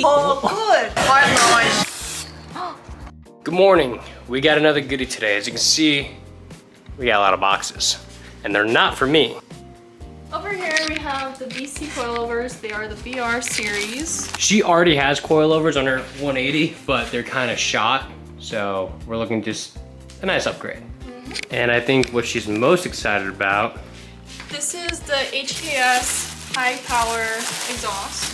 Oh, good. Heart launch. Good morning. We got another goodie today. As you can see, we got a lot of boxes, and they're not for me. Over here we have the BC coilovers. They are the BR series. She already has coilovers on her 180, but they're kind of shot, so we're looking just a nice upgrade. And I think what she's most excited about. This is the HKS high power exhaust.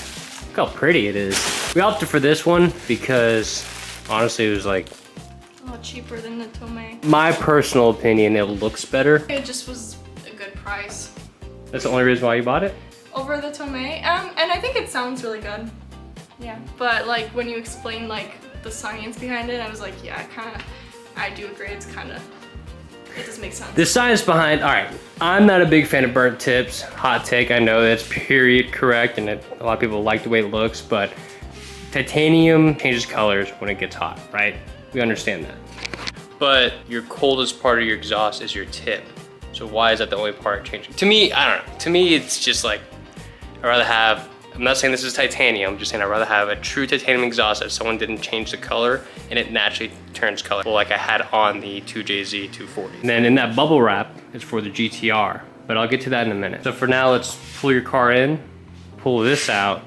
Look how pretty it is. We opted for this one because honestly it was like a lot cheaper than the Tomei. My personal opinion, it looks better. It just was a good price. That's the only reason why you bought it? Over the Tomei. And I think it sounds really good. Yeah. But like when you explain like the science behind it, I was like, yeah, I do agree. It's it does make sense. The science behind, all right, I'm not a big fan of burnt tips. Hot take, I know that's period correct, and a lot of people like the way it looks, but titanium changes colors when it gets hot, right? We understand that. But your coldest part of your exhaust is your tip. So why is that the only part changing? To me, I don't know. To me, it's just like, I'd rather have, I'm not saying this is titanium, I'm just saying I'd rather have a true titanium exhaust that someone didn't change the color and it naturally turns color. Well, like I had on the 2JZ 240. And then in that bubble wrap is for the GTR, but I'll get to that in a minute. So for now, let's pull your car in, pull this out,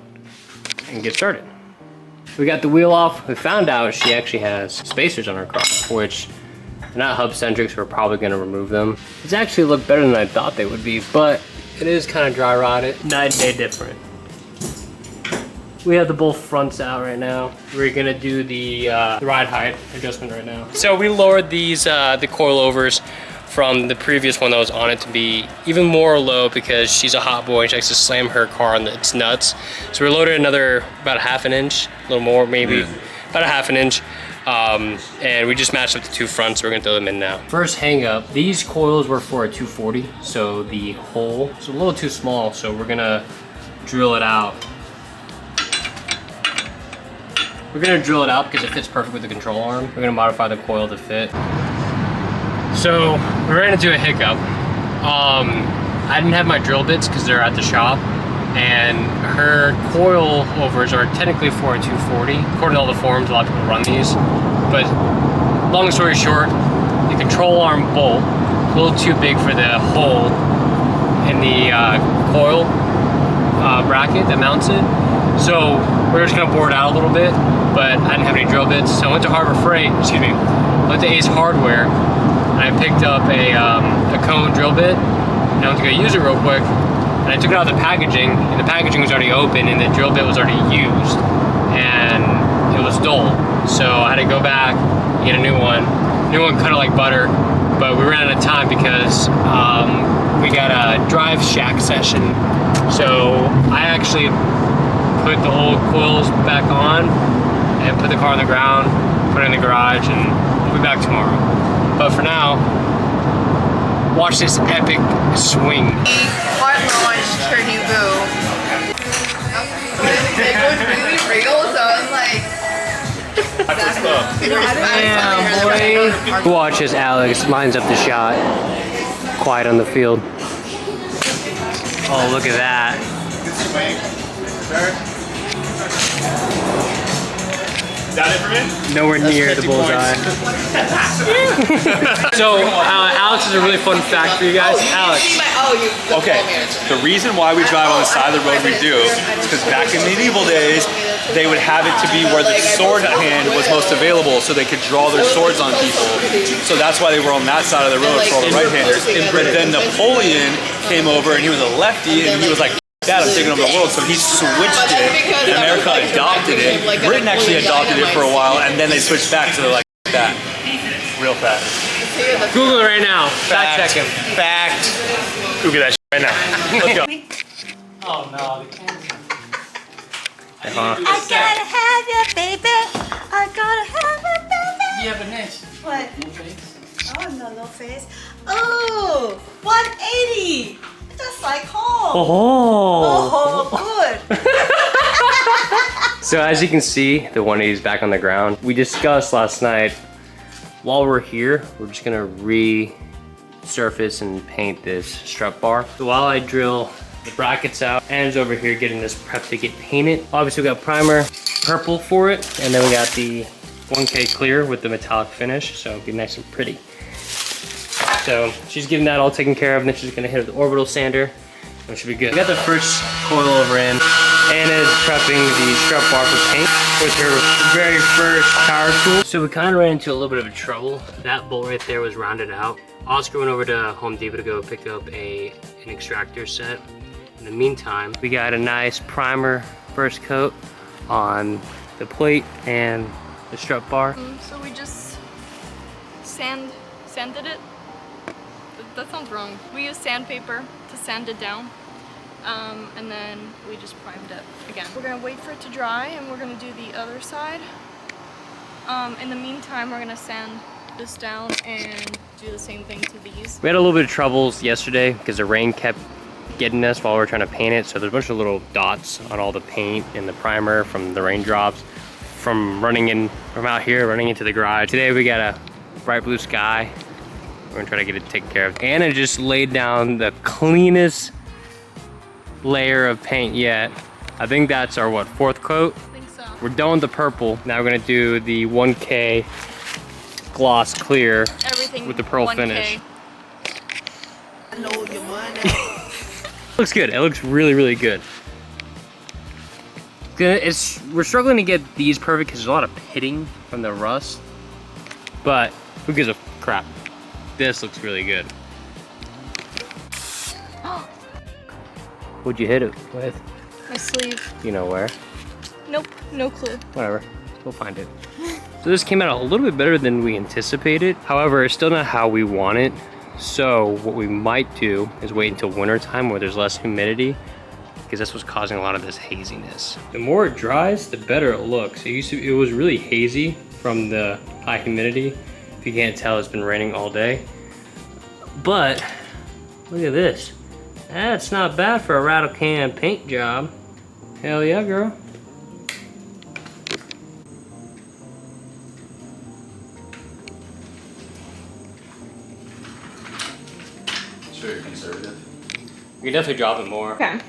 and get started. We got the wheel off. We found out she actually has spacers on her car, which they're not hub centric, so we're probably gonna remove them. These actually look better than I thought they would be, but it is kind of dry rotted. Night and day different. We have the both fronts out right now. We're gonna do the ride height adjustment right now. So we lowered these, the coilovers from the previous one that was on it to be even more low because she's a hot boy and she likes to slam her car on its nuts. So we loaded another about a half an inch, a little more maybe, about a half an inch. And we just matched up the two fronts, so we're gonna throw them in now. First hang up, these coils were for a 240, so the hole is a little too small, so we're gonna drill it out. We're gonna drill it out because it fits perfect with the control arm. We're gonna modify the coil to fit. So we ran into a hiccup. I didn't have my drill bits because they're at the shop, and her coil overs are technically for a 240. According to all the forums, a lot of people run these. But long story short, the control arm bolt is a little too big for the hole in the coil bracket that mounts it. So we're just gonna bore it out a little bit, but I didn't have any drill bits. So I went to Harbor Freight, I went to Ace Hardware, and I picked up a cone drill bit, and I went to go use it real quick. And I took it out of the packaging, and the packaging was already open, and the drill bit was already used, and it was dull. So I had to go back, get a new one. New one cut it like butter, but we ran out of time because we got a drive shack session. So I actually put the old coils back on and put the car on the ground, put it in the garage, and we'll be back tomorrow. But for now, watch this epic swing. Heart launched her new boo. It was really real, so I was like... Damn, boy. Watch as Alex lines up the shot. Quiet on the field. Oh, look at that. Is that it for me? Nowhere near the bullseye. So, Alex is a really fun fact for you guys. Alex. Okay, the reason why we drive on the side of the road we do is because back in medieval days, they would have it to be where the sword hand was most available so they could draw their swords on people. So that's why they were on that side of the road for all the right-handers. But then Napoleon came over and he was a lefty and he was like, Dad, I'm taking over the world, so he switched it, and America adopted it. Britain actually adopted it for a while, and then they switched back to like that. Real fast. Google it right now. Fact check him. Fact. Google that shit right now. Let's go. Oh no, the camera. I gotta have you, baby. I gotta have you, baby. Yeah, but next. What? No face. Oh, no face. Oh, 180. Just like home. Oh, good. So as you can see, the 180 is back on the ground. We discussed last night, while we're here, we're just gonna resurface and paint this strut bar. So while I drill the brackets out. Anna's over here getting this prep to get painted. Obviously we got primer, purple for it, and then we got the 1K clear with the metallic finish, so it'll be nice and pretty. So she's getting that all taken care of, and then she's gonna hit it with the orbital sander, and it should be good. We got the first coil over in. Anna's prepping the strut bar for paint with her very first power tool. So we kind of ran into a little bit of a trouble. That bolt right there was rounded out. Oscar went over to Home Depot to go pick up an extractor set. In the meantime, we got a nice primer first coat on the plate and the strut bar. So we just sanded it. That sounds wrong. We used sandpaper to sand it down. And then we just primed it again. We're gonna wait for it to dry and we're gonna do the other side. In the meantime, we're gonna sand this down and do the same thing to these. We had a little bit of troubles yesterday because the rain kept getting us while we were trying to paint it. So there's a bunch of little dots on all the paint and the primer from the raindrops from out here, running into the garage. Today we got a bright blue sky. We're gonna try to get it taken care of. Anna just laid down the cleanest layer of paint yet. I think that's our, what, 4th coat? I think so. We're done with the purple. Now we're gonna do the 1K gloss clear Everything with the pearl 1K. finish. Looks good. It looks really, really good. We're struggling to get these perfect because there's a lot of pitting from the rust, but who gives a crap? This looks really good. What'd you hit it with? My sleeve. You know where? Nope, no clue. Whatever, we'll find it. So this came out a little bit better than we anticipated. However, it's still not how we want it. So what we might do is wait until winter time where there's less humidity, because that's what's causing a lot of this haziness. The more it dries, the better it looks. It was really hazy from the high humidity. If you can't tell, it's been raining all day. But look at this. That's not bad for a rattle can paint job. Hell yeah, girl. It's very conservative. You can definitely drop it more. Okay.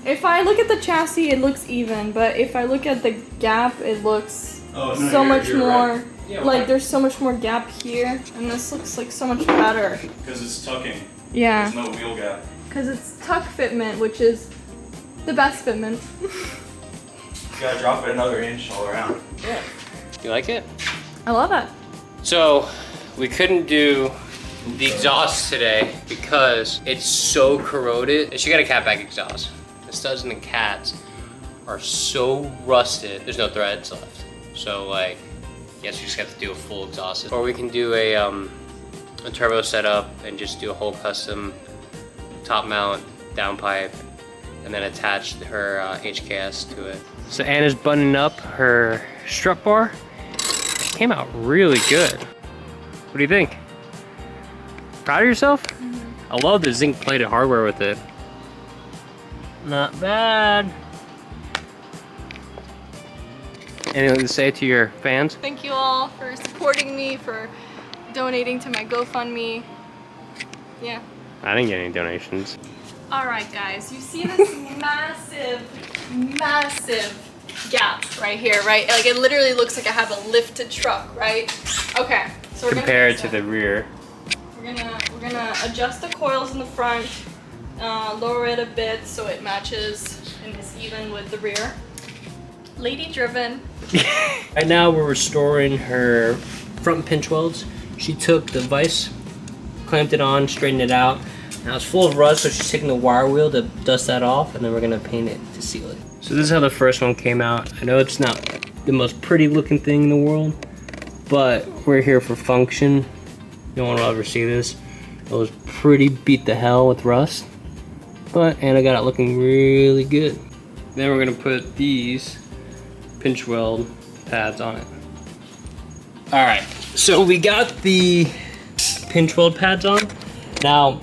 If I look at the chassis, it looks even, but if I look at the gap, it looks so much more. Right. Yeah, like there's so much more gap here, and this looks like so much better. Because it's tucking. Yeah. There's no wheel gap. Because it's tuck fitment, which is the best fitment. You gotta drop it another inch all around. Yeah. You like it? I love it. So we couldn't do the exhaust today because it's so corroded. And she got a catback exhaust. The studs and the cats are so rusted. There's no threads left. So like, yes, you just have to do a full exhaust. Or we can do a turbo setup and just do a whole custom top mount, downpipe, and then attach her HKS to it. So Anna's buttoning up her strut bar. Came out really good. What do you think? Proud of yourself? Mm-hmm. I love the zinc plated hardware with it. Not bad. Anything to say to your fans? Thank you all for supporting me, for donating to my GoFundMe. Yeah. I didn't get any donations. Alright guys, you see this massive gap right here, right? Like it literally looks like I have a lifted truck, right? Okay, so we're Compare it to the rear. We're gonna adjust the coils in the front, lower it a bit so it matches and is even with the rear. Lady driven. Right now we're restoring her front pinch welds. She took the vise, clamped it on, straightened it out. Now it's full of rust, so she's taking the wire wheel to dust that off, and then we're gonna paint it to seal it. So this is how the first one came out. I know it's not the most pretty looking thing in the world, but we're here for function. No one will ever see this. It was pretty beat the hell with rust, but Anna got it looking really good. Then we're gonna put these pinch weld pads on it. All right, so we got the pinch weld pads on. Now,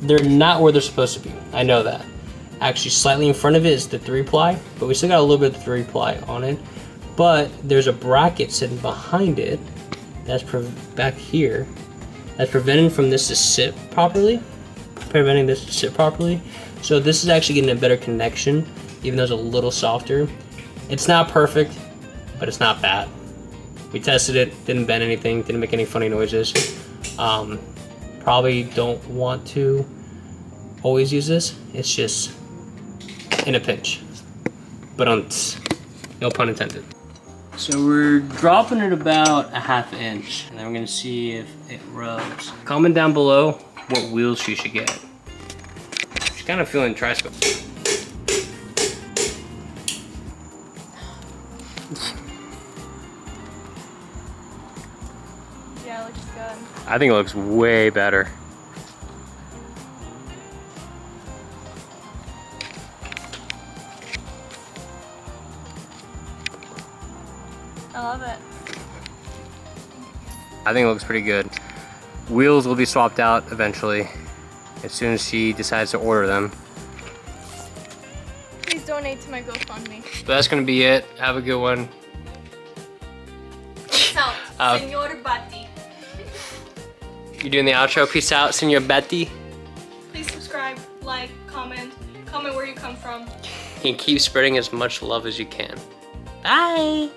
they're not where they're supposed to be. I know that. Actually, slightly in front of it is the 3-ply, but we still got a little bit of the 3-ply on it. But there's a bracket sitting behind it that's back here that's preventing this to sit properly. So this is actually getting a better connection, even though it's a little softer. It's not perfect, but it's not bad. We tested it, didn't bend anything, didn't make any funny noises. Probably don't want to always use this. It's just in a pinch. But no pun intended. So we're dropping it about a 1/2 inch, and then we're gonna see if it rubs. Comment down below what wheels you should get. She's kind of feeling tri-scope. Yeah, it looks good. I think it looks way better. I love it. I think it looks pretty good. Wheels will be swapped out eventually, as soon as she decides to order them. Please donate to my GoFundMe. But that's gonna be it. Have a good one. Peace out, Oh. Senor Batti. You doing the outro? Peace out, Senor Betty. Please subscribe, like, comment where you come from. And keep spreading as much love as you can. Bye.